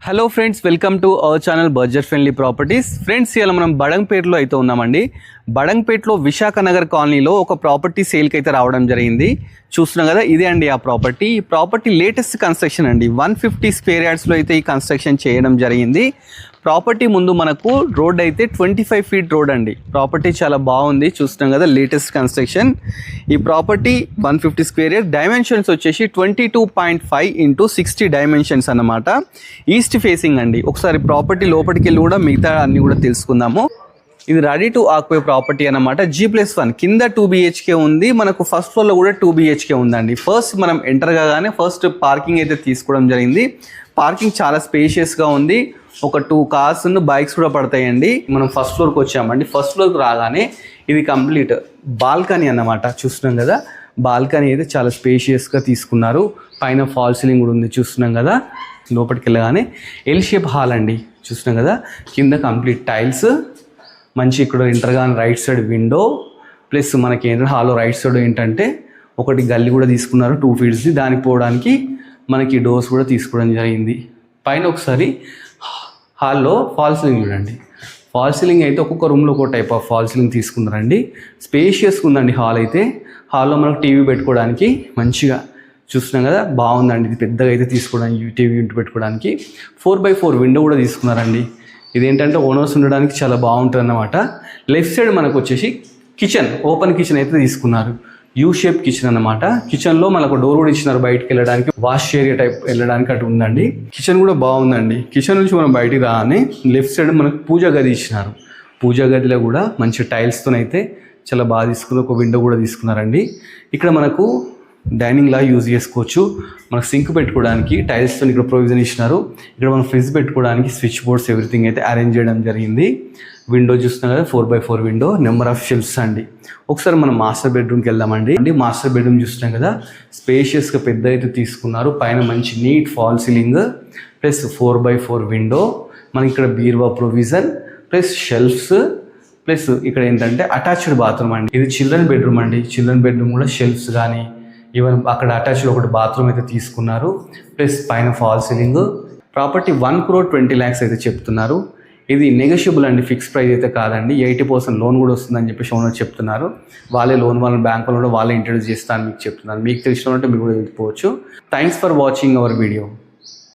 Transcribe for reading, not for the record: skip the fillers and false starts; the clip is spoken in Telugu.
Hello friends, welcome to our channel budget friendly properties. Friends, ఇలా మనం బడంగ్పేటలో అయితే ఉన్నామండి. బడంగ్పేటలో విశాఖ నగర్ కాలనీలో ఒక ప్రాపర్టీ సేల్కి అయితే రావడం జరిగింది. చూస్తున్నాం కదా, ఇదే అండి ఆ ప్రాపర్టీ. ఈ ప్రాపర్టీ లేటెస్ట్ కన్స్ట్రక్షన్ అండి. 150 స్క్వేర్ యార్డ్స్లో అయితే ఈ కన్స్ట్రక్షన్ చేయడం జరిగింది. ప్రాపర్టీ ముందు మనకు రోడ్ అయితే 25 ఫీట్ రోడ్ అండి. ప్రాపర్టీ చాలా బాగుంది. చూస్తున్నాం కదా, లేటెస్ట్ కన్స్ట్రక్షన్. ఈ ప్రాపర్టీ 150 స్క్వేర్ యార్డ్, డైమెన్షన్స్ వచ్చేసి 22.5 ఇంటూ 60 డైమెన్షన్స్ అన్నమాట. ఈస్ట్ ఫేసింగ్ అండి. ఒకసారి ప్రాపర్టీ లోపలికి వెళ్ళి కూడా మిగతా అన్ని కూడా తెలుసుకుందాము. ఇది రెడీ టు ఆక్యుపై ప్రాపర్టీ అన్నమాట. G+1 కింద 2 BHK ఉంది. మనకు ఫస్ట్ ఫ్లోర్లో కూడా 2 BHK ఉందండి. ఫస్ట్ మనం ఎంటర్ కాగానే ఫస్ట్ పార్కింగ్ అయితే తీసుకోవడం జరిగింది. పార్కింగ్ చాలా స్పేషియస్గా ఉంది. ఒక 2 కార్స్ బైక్స్ కూడా పడతాయండి. మనం ఫస్ట్ ఫ్లోర్కి వచ్చామండి. ఫస్ట్ ఫ్లోర్కి రాగానే ఇది కంప్లీట్ బాల్కనీ అన్నమాట. చూస్తున్నాం కదా, బాల్కనీ అయితే చాలా స్పేషియస్గా తీసుకున్నారు. పైన ఫాల్ సీలింగ్ కూడా ఉంది. చూస్తున్నాం కదా, లోపలికి వెళ్ళగానే ఎల్ షేప్ హాల్ అండి. చూస్తున్నాం కదా, కింద కంప్లీట్ టైల్స్, మంచి ఇక్కడ ఎంటర్ కానీ రైట్ సైడ్ విండో, ప్లస్ మనకి ఏంటంటే హాల్లో రైట్ సైడ్ ఏంటంటే ఒకటి గల్లీ కూడా తీసుకున్నారు 2 ఫీట్స్ది. దానికి పోవడానికి మనకి డోర్స్ కూడా తీసుకోవడం జరిగింది. పైన ఒకసారి హాల్లో ఫాల్ సీలింగ్ చూడండి. ఫాల్ సీలింగ్ అయితే ఒక్కొక్క రూమ్లో ఒక టైప్ ఆఫ్ ఫాల్ సీలింగ్ తీసుకున్నారండి. స్పేషియస్గా ఉందండి హాల్ అయితే. హాల్లో మనకు టీవీ పెట్టుకోవడానికి మంచిగా చూస్తున్నాం కదా, బాగుందండి. ఇది పెద్దగా అయితే తీసుకోవడానికి టీవీ ఇంటి పెట్టుకోవడానికి 4x4 విండో కూడా తీసుకున్నారండి. ఇదేంటంటే ఓనర్స్ ఉండడానికి చాలా బాగుంటుంది అన్నమాట. లెఫ్ట్ సైడ్ మనకు వచ్చేసి కిచెన్, ఓపెన్ కిచెన్ అయితే తీసుకున్నారు. యూ షేప్ కిచెన్ అన్నమాట. కిచెన్లో మనకు డోర్ కూడా ఇచ్చినారు బయటకు వెళ్ళడానికి, వాష్ ఏరియా టైప్ వెళ్ళడానికి అటు ఉందండి. కిచెన్ కూడా బాగుందండి. కిచెన్ నుంచి మనం బయటికి రాగానే లెఫ్ట్ సైడ్ మనకు పూజా గది ఇచ్చినారు. పూజా గదిలో కూడా మంచి టైల్స్తోనైతే చాలా బాగా తీసుకుని ఒక విండో కూడా తీసుకున్నారండి. ఇక్కడ మనకు డైనింగ్ లా యూజ్ చేసుకోవచ్చు. మనకు సింక్ పెట్టుకోవడానికి టైల్స్తో ఇక్కడ ప్రొవిజన్ ఇచ్చినారు. ఇక్కడ మనం ఫ్రిడ్జ్ పెట్టుకోవడానికి స్విచ్ బోర్డ్స్ ఎవ్రీథింగ్ అయితే అరేంజ్ చేయడం జరిగింది. విండో చూస్తున్నాం కదా, 4x4 window, number of shelves అండి. ఒకసారి మనం మాస్టర్ బెడ్రూమ్కి వెళ్దామండి. మాస్టర్ బెడ్రూమ్ చూస్తున్నాం కదా, స్పేషియస్గా పెద్ద అయితే తీసుకున్నారు. పైన మంచి neat fall ceiling plus 4x4 window, మనకి ఇక్కడ బీరువా ప్రొవిజన్ ప్లస్ షెల్ఫ్స్, ప్లస్ ఇక్కడ ఏంటంటే అటాచ్డ్ బాత్రూమ్ అండి. ఇది చిల్డ్రన్ బెడ్రూమ్ అండి. చిల్డ్రన్ బెడ్రూమ్ కూడా షెల్ఫ్స్ కానీ ఈవెన్ అక్కడ అటాచ్డ్ ఒకటి బాత్రూమ్ అయితే తీసుకున్నారు. ప్లస్ పైన ఫాల్ సీలింగ్. ప్రాపర్టీ 1,20 lakhs అయితే చెప్తున్నారు. ఇది నెగోషియబుల్ అండి, ఫిక్స్ ప్రైస్ అయితే కాదండి. 80% లోన్ కూడా వస్తుందని చెప్పేసి ఓనర్ చెప్తున్నారు. వాళ్ళే లోన్ వాళ్ళ బ్యాంక్ వాళ్ళు కూడా వాళ్ళే ఇంట్రడ్యూస్ చేస్తాను మీకు చెప్తున్నారు. మీకు తెలిసిన అంటే మీరు కూడా వెళ్ళిపోవచ్చు. Thanks for watching our video.